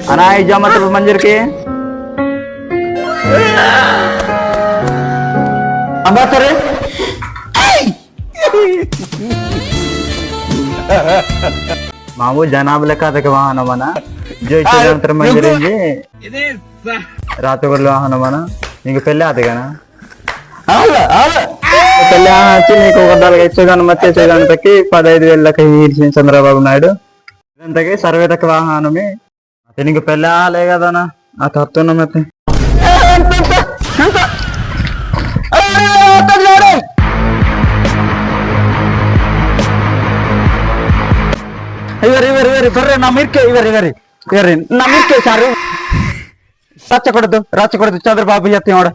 अना जा मतलब मंजर के अंबासरे मामू जनाब लेका तक वाहन मना जो इच्छा मंजर रात को वाहन मना इंक पेले आते ना పెళ్ళి వచ్చి నీకు ఒక 4 ఇచ్చేదాన్ని మధ్య చేయడానికి 15,000 చంద్రబాబు నాయుడు ఇదంతకి సర్వేతక వాహనమే నీకు పెళ్ళి ఆలే కదనా ఆ తత్తున్నా ಮತ್ತೆ ಇವರಿ ಬರ್ರಿ ನಮ್ಮ ಇರ್ಕೆ ಇವರಿ ನಮ್ಮ ಇರ್ಕೆ ಸಾರು ರಚ್ಚ ಕೊಡದು ಚಂದ್ರಬಾಬು ಎತ್ತಿ ನೋಡ